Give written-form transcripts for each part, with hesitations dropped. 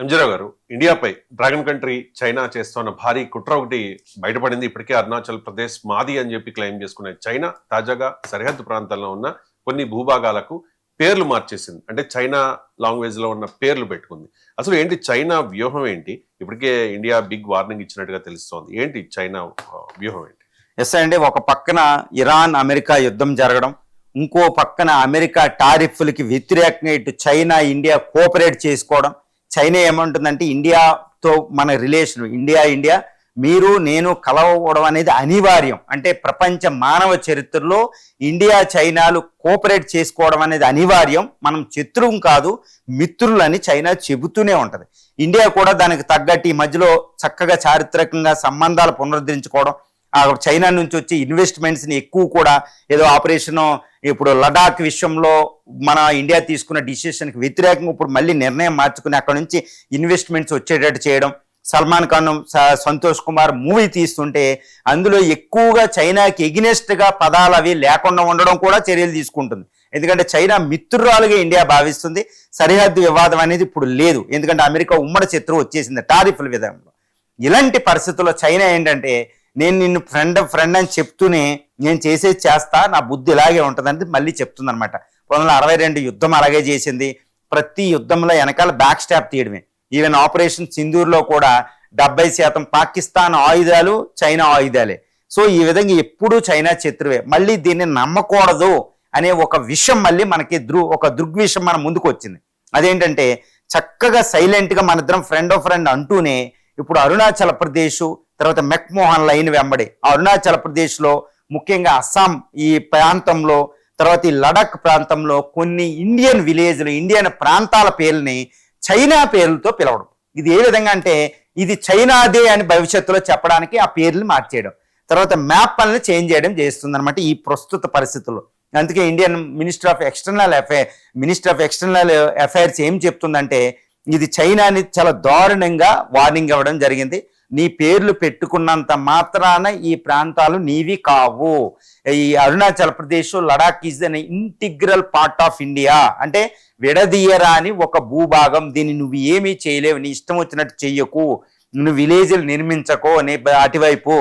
అంజరావు గారు, ఇండియాపై dragon country China చేస్తున్న భారీ కుట్ర ఒకటి బయటపడింది. ఇప్పటికే అరుణాచల్ ప్రదేశ్ మాది అని చెప్పి క్లెయిమ్ చేసుకునే చైనా తాజాగా సరిహద్దు ప్రాంతాల్లో ఉన్న కొన్ని భూభాగాలకు పేర్లు మార్చేసింది. అంటే చైనా లాంగ్వేజ్ లో ఉన్న పేర్లు పెట్టుకుంది. అసలు ఏంటి చైనా వ్యూహం ఏంటి? ఇప్పటికే ఇండియా బిగ్ వార్నింగ్ ఇచ్చినట్టుగా తెలుస్తోంది. ఏంటి చైనా వ్యూహం ఏంటి? ఎస్ అండి. ఒక పక్కన ఇరాన్ అమెరికా యుద్ధం జరగడం, ఇంకో పక్కన అమెరికా టారిఫ్లకి వ్యతిరేకంగా ఇటు చైనా ఇండియా కోఆపరేట్ చేసుకోవడం. చైనా ఏమంటుందంటే ఇండియాతో మన రిలేషన్ ఇండియా మీరు నేను కలవడం అనేది అనివార్యం. అంటే ప్రపంచ మానవ చరిత్రలో ఇండియా చైనాలు కోఆపరేట్ చేసుకోవడం అనేది అనివార్యం, మనం శత్రువు కాదు మిత్రులని చైనా చెబుతూనే ఉంటది. ఇండియా కూడా దానికి తగ్గట్టు ఈ మధ్యలో చక్కగా చారిత్రకంగా సంబంధాలు పునరుద్ధరించుకోవడం, ఆ చైనా నుంచి వచ్చే ఇన్వెస్ట్మెంట్స్ని ఎక్కువ కూడా ఏదో ఆపరేషన్ ఇప్పుడు లడాక్ విషయంలో మన ఇండియా తీసుకున్న డిసిషన్కి వ్యతిరేకంగా ఇప్పుడు మళ్ళీ నిర్ణయం మార్చుకుని అక్కడ నుంచి ఇన్వెస్ట్మెంట్స్ వచ్చేటట్టు చేయడం. సల్మాన్ ఖాన్ సంతోష్ కుమార్ మూవీ తీస్తుంటే అందులో ఎక్కువగా చైనాకి ఎగినెస్ట్గా పదాలు అవి లేకుండా ఉండడం కూడా చర్యలు తీసుకుంటుంది. ఎందుకంటే చైనా మిత్రురాలుగా ఇండియా భావిస్తుంది. సరిహద్దు వివాదం అనేది ఇప్పుడు లేదు, ఎందుకంటే అమెరికా ఉమ్మడి శత్రువు వచ్చేసింది టారిఫ్ల విధానంలో. ఇలాంటి పరిస్థితుల్లో చైనా ఏంటంటే నేను నిన్ను ఫ్రెండ్ అని చెప్తూనే నేను చేసేది చేస్తా, నా బుద్ధి ఇలాగే ఉంటుందని మళ్ళీ చెప్తుంది అనమాట. 1962 యుద్ధం అలాగే చేసింది. ప్రతి యుద్ధంలో వెనకాల బ్యాక్ స్టాప్ తీయడమే. ఈవెన్ ఆపరేషన్ సింధూర్లో కూడా 70% పాకిస్తాన్ ఆయుధాలు చైనా ఆయుధాలే. సో ఈ విధంగా ఎప్పుడూ చైనా శత్రువే. మళ్ళీ దీన్ని నమ్మకూడదు అనే ఒక విషయం మళ్ళీ మనకి ఒక దృగ్విషయం మన ముందుకు వచ్చింది. అదేంటంటే చక్కగా సైలెంట్గా మన ఇద్దరం ఫ్రెండ్ అంటూనే ఇప్పుడు అరుణాచల్ ప్రదేశ్ తర్వాత మెక్మోహన్ లైన్ వెంబడి అరుణాచల్ ప్రదేశ్లో ముఖ్యంగా అస్సాం ఈ ప్రాంతంలో తర్వాత ఈ లడాక్ ప్రాంతంలో కొన్ని ఇండియన్ విలేజ్లు ఇండియన్ ప్రాంతాల పేర్లని చైనా పేర్లతో పిలవడం. ఇది ఏ విధంగా అంటే ఇది చైనాదే అని భవిష్యత్తులో చెప్పడానికి ఆ పేర్లు మార్చేయడం, తర్వాత మ్యాప్ పనులు చేంజ్ చేయడం చేస్తుంది అనమాట ఈ ప్రస్తుత పరిస్థితుల్లో. అందుకే Indian minister of external affairs ఏం చెప్తుందంటే ఇది చైనాని చాలా దారుణంగా వార్నింగ్ ఇవ్వడం జరిగింది. నీ పేర్లు పెట్టుకున్నంత మాత్రాన ఈ ప్రాంతాలు నీవి కావు. ఈ Arunachal Pradesh Ladakh is an integral part of India, అంటే విడదీయరాని ఒక భూభాగం. దీన్ని నువ్వు ఏమీ చేయలేవు, నీ ఇష్టం వచ్చినట్టు చెయ్యకు, నువ్వు విలేజ్లు నిర్మించకో, నీ అటువైపు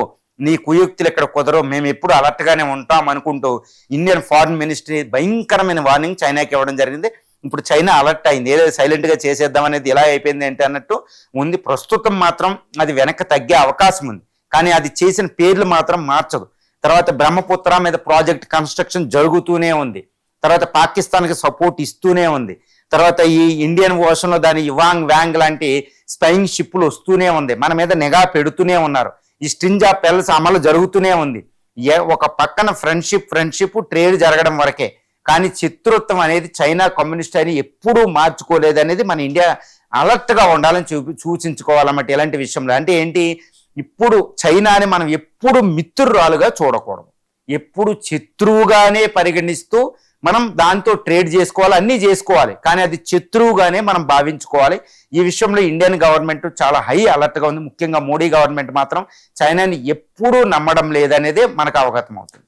నీ కుయుక్తులు ఇక్కడ కుదరవు, మేము ఎప్పుడు అలర్ట్గానే ఉంటాం అనుకుంటూ ఇండియన్ ఫారిన్ మినిస్ట్రీ భయంకరమైన వార్నింగ్ చైనాకి ఇవ్వడం జరిగింది. ఇప్పుడు చైనా అలర్ట్ అయింది, ఏదో సైలెంట్గా చేసేద్దాం అనేది ఎలా అయిపోయింది ఏంటి అన్నట్టు ఉంది. ప్రస్తుతం మాత్రం అది వెనక్కి తగ్గే అవకాశం ఉంది, కానీ అది చేసిన పేర్లు మాత్రం మార్చదు. తర్వాత బ్రహ్మపుత్ర మీద ప్రాజెక్ట్ కన్స్ట్రక్షన్ జరుగుతూనే ఉంది, తర్వాత పాకిస్తాన్కి సపోర్ట్ ఇస్తూనే ఉంది, తర్వాత ఈ ఇండియన్ ఓషన్లో దాని యువాంగ్ వ్యాంగ్ లాంటి స్పైయింగ్ షిప్లు వస్తూనే ఉంది, మన మీద నిఘా పెడుతూనే ఉన్నారు. ఈ స్ట్రింజ్ ఆఫ్ పెరల్స్ అమలు జరుగుతూనే ఉంది. ఒక పక్కన ఫ్రెండ్షిప్ ట్రేడ్ జరగడం వరకే, కానీ శత్రుత్వం అనేది చైనా కమ్యూనిస్ట్ అని ఎప్పుడూ మార్చుకోలేదు అనేది మన ఇండియా అలర్ట్గా ఉండాలని సూచించుకోవాలన్నమాట. ఇలాంటి విషయంలో అంటే ఏంటి, ఇప్పుడు చైనాని మనం ఎప్పుడు మిత్రురాలుగా చూడకూడదు, ఎప్పుడు శత్రువుగానే పరిగణిస్తూ మనం దాంతో ట్రేడ్ చేసుకోవాలి, అన్నీ చేసుకోవాలి, కానీ అది శత్రువుగానే మనం భావించుకోవాలి. ఈ విషయంలో ఇండియన్ గవర్నమెంట్ చాలా హై అలర్ట్గా ఉంది. ముఖ్యంగా మోడీ గవర్నమెంట్ మాత్రం చైనాని ఎప్పుడూ నమ్మడం లేదనేదే మనకు అవగతం అవుతుంది.